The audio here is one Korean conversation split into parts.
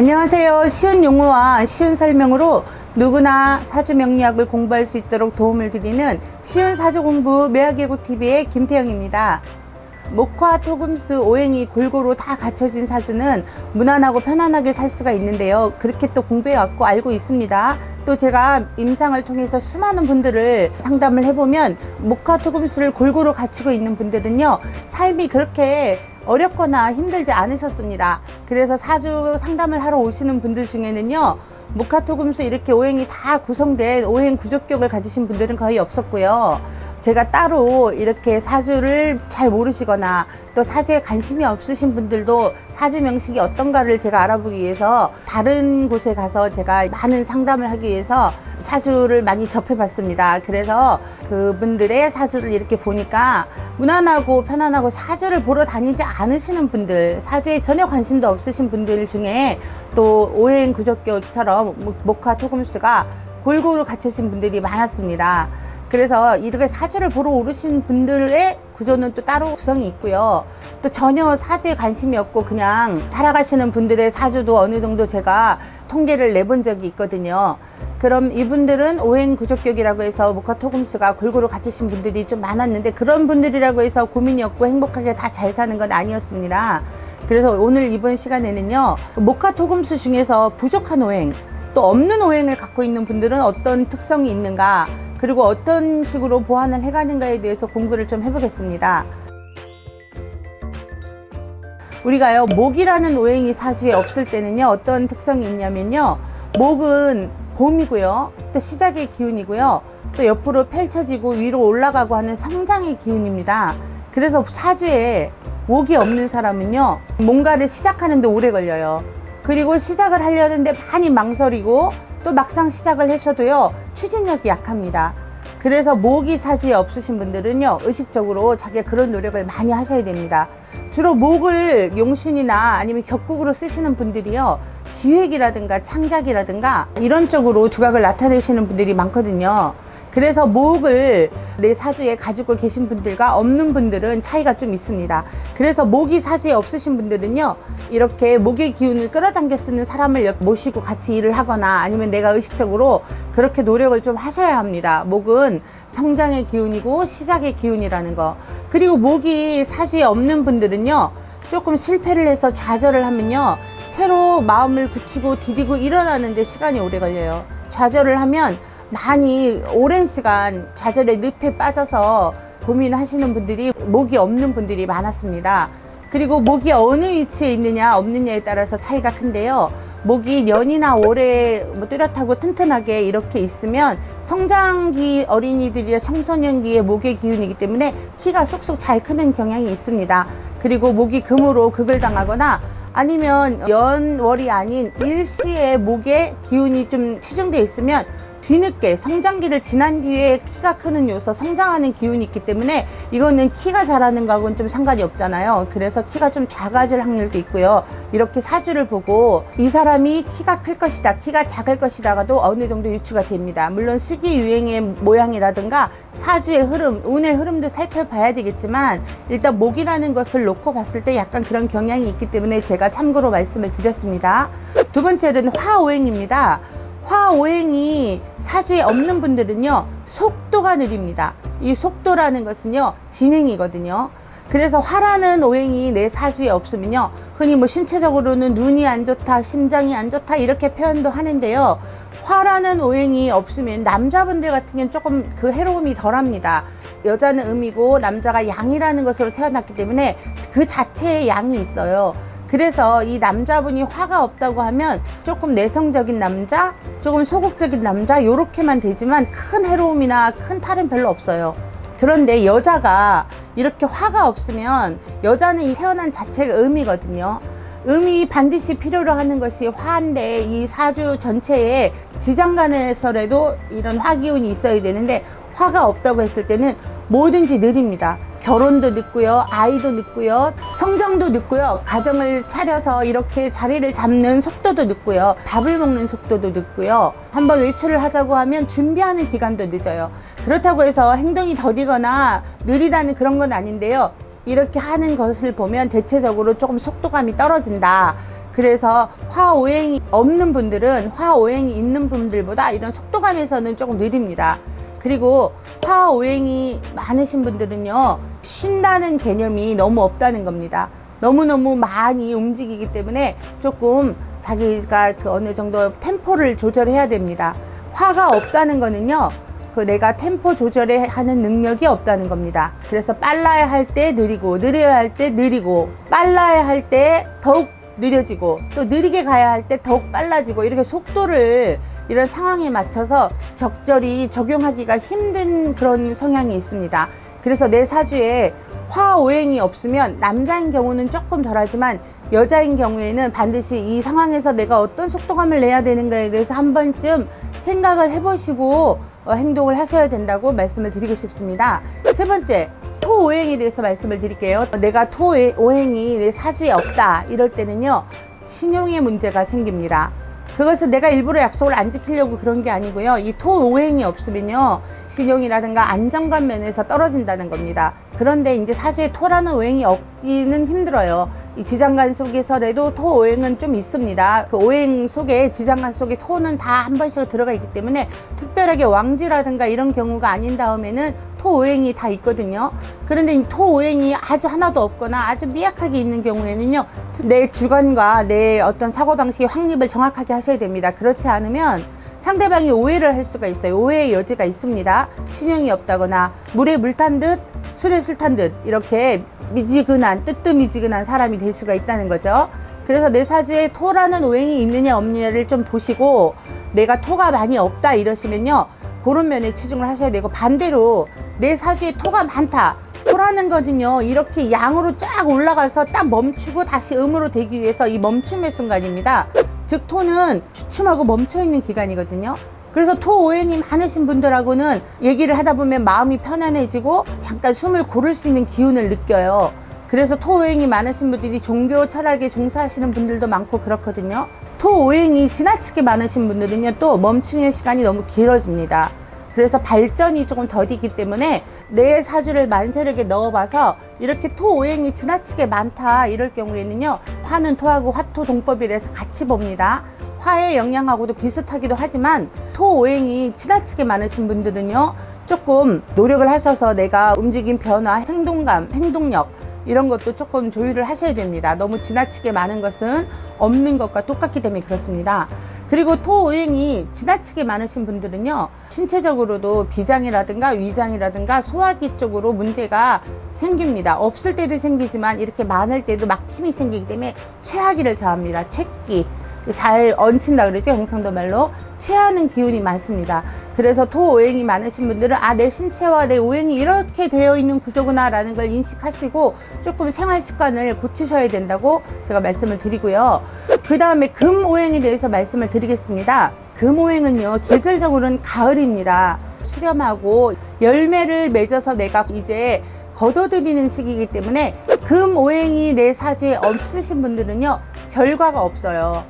안녕하세요. 쉬운 용어와 쉬운 설명으로 누구나 사주 명리학을 공부할 수 있도록 도움을 드리는 쉬운 사주 공부 매화계곡TV의 김태영입니다. 목화, 토금수, 오행이 골고루 다 갖춰진 사주는 무난하고 편안하게 살 수가 있는데요. 그렇게 또 공부해왔고 알고 있습니다. 또 제가 임상을 통해서 수많은 분들을 상담을 해보면 목화, 토금수를 골고루 갖추고 있는 분들은요, 삶이 그렇게 어렵거나 힘들지 않으셨습니다. 그래서 사주 상담을 하러 오시는 분들 중에는요, 목화토금수 이렇게 오행이 다 구성된 오행 구조격을 가지신 분들은 거의 없었고요. 제가 따로 이렇게 사주를 잘 모르시거나 또 사주에 관심이 없으신 분들도 사주 명식이 어떤가를 제가 알아보기 위해서 다른 곳에 가서 제가 많은 상담을 하기 위해서 사주를 많이 접해봤습니다. 그래서 그분들의 사주를 이렇게 보니까 무난하고 편안하고 사주를 보러 다니지 않으시는 분들, 사주에 전혀 관심도 없으신 분들 중에 또 오행 구조격처럼 목화 토금수가 골고루 갖춰진 분들이 많았습니다. 그래서 이렇게 사주를 보러 오르신 분들의 구조는 또 따로 구성이 있고요. 또 전혀 사주에 관심이 없고 그냥 살아가시는 분들의 사주도 어느 정도 제가 통계를 내본 적이 있거든요. 그럼 이분들은 오행 구조격이라고 해서 목화 토금수가 골고루 갖추신 분들이 좀 많았는데, 그런 분들이라고 해서 고민이 없고 행복하게 다 잘 사는 건 아니었습니다. 그래서 오늘 이번 시간에는요, 목화 토금수 중에서 부족한 오행, 또 없는 오행을 갖고 있는 분들은 어떤 특성이 있는가, 그리고 어떤 식으로 보완을 해가는가에 대해서 공부를 좀 해보겠습니다. 우리가요, 목이라는 오행이 사주에 없을 때는요, 어떤 특성이 있냐면요, 목은 봄이고요, 또 시작의 기운이고요, 또 옆으로 펼쳐지고 위로 올라가고 하는 성장의 기운입니다. 그래서 사주에 목이 없는 사람은요, 뭔가를 시작하는데 오래 걸려요. 그리고 시작을 하려는데 많이 망설이고 또 막상 시작을 하셔도요, 추진력이 약합니다. 그래서 목이 사주에 없으신 분들은요, 의식적으로 자기가 그런 노력을 많이 하셔야 됩니다. 주로 목을 용신이나 아니면 격국으로 쓰시는 분들이요, 기획이라든가 창작이라든가 이런 쪽으로 두각을 나타내시는 분들이 많거든요. 그래서 목을 내 사주에 가지고 계신 분들과 없는 분들은 차이가 좀 있습니다. 그래서 목이 사주에 없으신 분들은요, 이렇게 목의 기운을 끌어당겨 쓰는 사람을 모시고 같이 일을 하거나 아니면 내가 의식적으로 그렇게 노력을 좀 하셔야 합니다. 목은 성장의 기운이고 시작의 기운이라는 거. 그리고 목이 사주에 없는 분들은요, 조금 실패를 해서 좌절을 하면요, 새로 마음을 굳히고 디디고 일어나는데 시간이 오래 걸려요. 좌절을 하면 많이 오랜 시간 좌절의 늪에 빠져서 고민하시는 분들이, 목이 없는 분들이 많았습니다. 그리고 목이 어느 위치에 있느냐 없느냐에 따라서 차이가 큰데요, 목이 년이나 오래 뚜렷하고 튼튼하게 이렇게 있으면 성장기 어린이들이나 청소년기의 목의 기운이기 때문에 키가 쑥쑥 잘 크는 경향이 있습니다. 그리고 목이 금으로 극을 당하거나 아니면 연월이 아닌 일시에 목의 기운이 좀 치중되어 있으면 뒤늦게 성장기를 지난 뒤에 키가 크는 요소, 성장하는 기운이 있기 때문에 이거는 키가 자라는 거하고는 좀 상관이 없잖아요. 그래서 키가 좀 작아질 확률도 있고요. 이렇게 사주를 보고 이 사람이 키가 클 것이다, 키가 작을 것이다가도 어느 정도 유추가 됩니다. 물론 시기 유행의 모양이라든가 사주의 흐름, 운의 흐름도 살펴봐야 되겠지만 일단 목이라는 것을 놓고 봤을 때 약간 그런 경향이 있기 때문에 제가 참고로 말씀을 드렸습니다. 두 번째는 화오행입니다. 화오행이 사주에 없는 분들은요, 속도가 느립니다. 이 속도라는 것은요, 진행이거든요. 그래서 화라는 오행이 내 사주에 없으면요, 흔히 뭐 신체적으로는 눈이 안 좋다, 심장이 안 좋다 이렇게 표현도 하는데요, 화라는 오행이 없으면 남자분들 같은 경우는 조금 그 해로움이 덜합니다. 여자는 음이고 남자가 양이라는 것으로 태어났기 때문에 그 자체에 양이 있어요. 그래서 이 남자분이 화가 없다고 하면 조금 내성적인 남자, 조금 소극적인 남자 요렇게만 되지만 큰 해로움이나 큰 탈은 별로 없어요. 그런데 여자가 이렇게 화가 없으면, 여자는 이 태어난 자체가 음이거든요. 음이 반드시 필요로 하는 것이 화인데 이 사주 전체에 지장간에서라도 이런 화기운이 있어야 되는데 화가 없다고 했을 때는 뭐든지 느립니다. 결혼도 늦고요, 아이도 늦고요, 성장도 늦고요, 가정을 차려서 이렇게 자리를 잡는 속도도 늦고요, 밥을 먹는 속도도 늦고요, 한번 외출을 하자고 하면 준비하는 기간도 늦어요. 그렇다고 해서 행동이 더디거나 느리다는 그런 건 아닌데요, 이렇게 하는 것을 보면 대체적으로 조금 속도감이 떨어진다, 그래서 화오행이 없는 분들은 화오행이 있는 분들보다 이런 속도감에서는 조금 느립니다. 그리고 화오행이 많으신 분들은요, 쉰다는 개념이 너무 없다는 겁니다. 너무너무 많이 움직이기 때문에 조금 자기가 그 어느 정도 템포를 조절해야 됩니다. 화가 없다는 거는요, 그 내가 템포 조절을 하는 능력이 없다는 겁니다. 그래서 빨라야 할 때 느리고, 느려야 할 때 느리고, 빨라야 할 때 더욱 느려지고, 또 느리게 가야 할 때 더욱 빨라지고, 이렇게 속도를 이런 상황에 맞춰서 적절히 적용하기가 힘든 그런 성향이 있습니다. 그래서 내 사주에 화오행이 없으면 남자인 경우는 조금 덜하지만 여자인 경우에는 반드시 이 상황에서 내가 어떤 속도감을 내야 되는가에 대해서 한 번쯤 생각을 해보시고 행동을 하셔야 된다고 말씀을 드리고 싶습니다. 세 번째, 토오행에 대해서 말씀을 드릴게요. 내가 토오행이 내 사주에 없다 이럴 때는요, 신용의 문제가 생깁니다. 그것은 내가 일부러 약속을 안 지키려고 그런 게 아니고요, 이 토오행이 없으면요, 신용이라든가 안정감 면에서 떨어진다는 겁니다. 그런데 이제 사주에 토라는 오행이 없기는 힘들어요. 이 지장간 속에서라도 토 오행은 좀 있습니다. 그 오행 속에, 지장간 속에 토는 다 한 번씩 들어가 있기 때문에 특별하게 왕지라든가 이런 경우가 아닌 다음에는 토 오행이 다 있거든요. 그런데 이 토 오행이 아주 하나도 없거나 아주 미약하게 있는 경우에는요, 내 주관과 내 어떤 사고방식의 확립을 정확하게 하셔야 됩니다. 그렇지 않으면 상대방이 오해를 할 수가 있어요. 오해의 여지가 있습니다. 신용이 없다거나 물에 물 탄 듯 술에 술 탄 듯 이렇게 미지근한, 뜨뜻미지근한 사람이 될 수가 있다는 거죠. 그래서 내 사주에 토라는 오행이 있느냐 없느냐를 좀 보시고, 내가 토가 많이 없다 이러시면요, 그런 면에 치중을 하셔야 되고, 반대로 내 사주에 토가 많다, 토라는 거는요, 이렇게 양으로 쫙 올라가서 딱 멈추고 다시 음으로 되기 위해서 이 멈춤의 순간입니다. 즉 토는 주춤하고 멈춰있는 기간이거든요. 그래서 토 오행이 많으신 분들하고는 얘기를 하다 보면 마음이 편안해지고 잠깐 숨을 고를 수 있는 기운을 느껴요. 그래서 토 오행이 많으신 분들이 종교 철학에 종사하시는 분들도 많고 그렇거든요. 토 오행이 지나치게 많으신 분들은요, 또 멈추는 시간이 너무 길어집니다. 그래서 발전이 조금 더디기 때문에 내 사주를 만세력에 넣어봐서 이렇게 토 오행이 지나치게 많다 이럴 경우에는요, 화는 토하고 화토 동법이라서 같이 봅니다. 화의 영향하고도 비슷하기도 하지만 토 오행이 지나치게 많으신 분들은요, 조금 노력을 하셔서 내가 움직임 변화, 행동감, 행동력 이런 것도 조금 조율을 하셔야 됩니다. 너무 지나치게 많은 것은 없는 것과 똑같기 때문에 그렇습니다. 그리고 토 오행이 지나치게 많으신 분들은요, 신체적으로도 비장이라든가 위장이라든가 소화기 쪽으로 문제가 생깁니다. 없을 때도 생기지만 이렇게 많을 때도 막힘이 생기기 때문에 체하기를 저합니다. 체기, 잘 얹힌다 그러죠, 경상도 말로. 체하는 기운이 많습니다. 그래서 토 오행이 많으신 분들은 내 신체와 내 오행이 이렇게 되어 있는 구조구나 라는 걸 인식하시고 조금 생활 습관을 고치셔야 된다고 제가 말씀을 드리고요. 그 다음에 금 오행에 대해서 말씀을 드리겠습니다. 금 오행은요, 계절적으로는 가을입니다. 수렴하고 열매를 맺어서 내가 이제 거둬들이는 시기이기 때문에 금 오행이 내 사주에 없으신 분들은요, 결과가 없어요.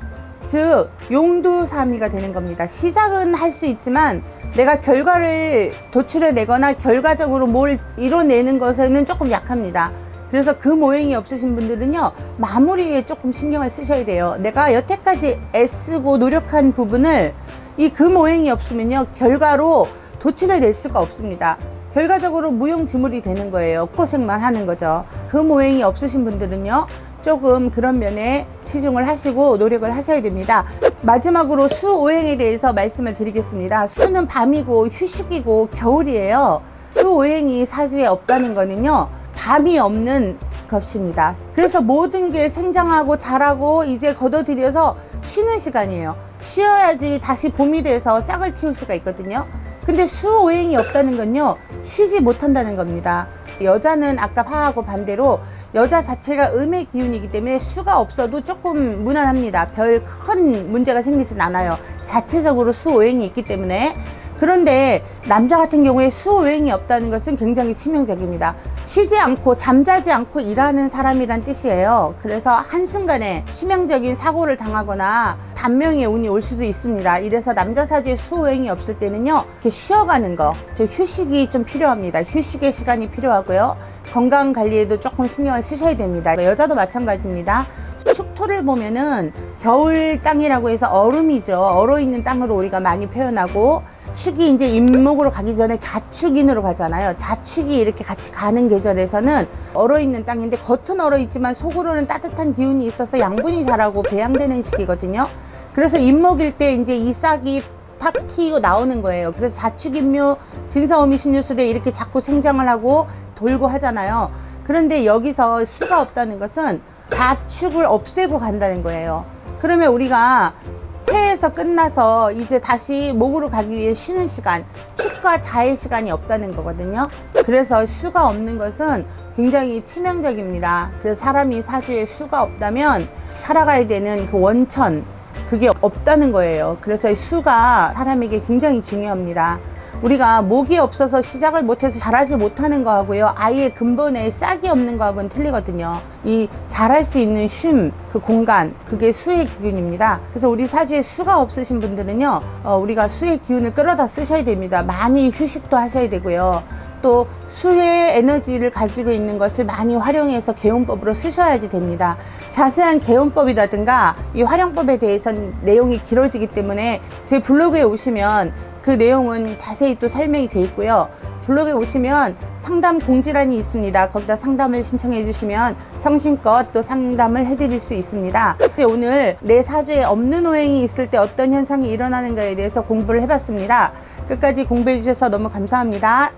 즉 용두사미가 되는 겁니다. 시작은 할 수 있지만 내가 결과를 도출해내거나 결과적으로 뭘 이뤄내는 것에는 조금 약합니다. 그래서 금 오행이 없으신 분들은요, 마무리에 조금 신경을 쓰셔야 돼요. 내가 여태까지 애쓰고 노력한 부분을 이 금 오행이 없으면요, 결과로 도출해낼 수가 없습니다. 결과적으로 무용지물이 되는 거예요. 고생만 하는 거죠. 금 오행이 없으신 분들은요, 조금 그런 면에 치중을 하시고 노력을 하셔야 됩니다. 마지막으로 수 오행에 대해서 말씀을 드리겠습니다. 수는 밤이고 휴식이고 겨울이에요. 수 오행이 사주에 없다는 거는요, 밤이 없는 것입니다. 그래서 모든 게 생장하고 자라고 이제 걷어들여서 쉬는 시간이에요. 쉬어야지 다시 봄이 돼서 싹을 틔울 수가 있거든요. 근데 수 오행이 없다는 건요, 쉬지 못한다는 겁니다. 여자는 아까 화하고 반대로 여자 자체가 음의 기운이기 때문에 수가 없어도 조금 무난합니다. 별 큰 문제가 생기진 않아요. 자체적으로 수 오행이 있기 때문에. 그런데 남자 같은 경우에 수 오행이 없다는 것은 굉장히 치명적입니다. 쉬지 않고 잠자지 않고 일하는 사람이란 뜻이에요. 그래서 한순간에 치명적인 사고를 당하거나 단명의 운이 올 수도 있습니다. 이래서 남자 사주에 수 오행이 없을 때는요, 이렇게 쉬어가는 거, 휴식이 좀 필요합니다. 휴식의 시간이 필요하고요, 건강 관리에도 조금 신경을 쓰셔야 됩니다. 여자도 마찬가지입니다. 축토 소를 보면은 겨울 땅이라고 해서 얼음이죠. 얼어 있는 땅으로 우리가 많이 표현하고, 축이 이제 임목으로 가기 전에 자축인으로 가잖아요. 자축이 이렇게 같이 가는 계절에서는 얼어 있는 땅인데 겉은 얼어 있지만 속으로는 따뜻한 기운이 있어서 양분이 자라고 배양되는 시기거든요. 그래서 임목일 때 이제 이 싹이 탁 튀고 나오는 거예요. 그래서 자축인묘, 진사오미신유술에 이렇게 자꾸 생장을 하고 돌고 하잖아요. 그런데 여기서 수가 없다는 것은 자축을 없애고 간다는 거예요. 그러면 우리가 해에서 끝나서 이제 다시 목으로 가기 위해 쉬는 시간, 축과 자의 시간이 없다는 거거든요. 그래서 수가 없는 것은 굉장히 치명적입니다. 그래서 사람이 사주에 수가 없다면 살아가야 되는 그 원천, 그게 없다는 거예요. 그래서 수가 사람에게 굉장히 중요합니다. 우리가 목이 없어서 시작을 못해서 잘하지 못하는 거하고요, 아예 근본에 싹이 없는 거하고는 틀리거든요. 이 잘할 수 있는 쉼, 그 공간, 그게 수의 기운입니다. 그래서 우리 사주에 수가 없으신 분들은요, 우리가 수의 기운을 끌어다 쓰셔야 됩니다. 많이 휴식도 하셔야 되고요. 또 수의 에너지를 가지고 있는 것을 많이 활용해서 개운법으로 쓰셔야지 됩니다. 자세한 개운법이라든가 이 활용법에 대해서는 내용이 길어지기 때문에 제 블로그에 오시면 그 내용은 자세히 또 설명이 되어 있고요. 블로그에 오시면 상담 공지란이 있습니다. 거기다 상담을 신청해 주시면 성심껏 또 상담을 해드릴 수 있습니다. 오늘 내 사주에 없는 오행이 있을 때 어떤 현상이 일어나는가에 대해서 공부를 해봤습니다. 끝까지 공부해 주셔서 너무 감사합니다.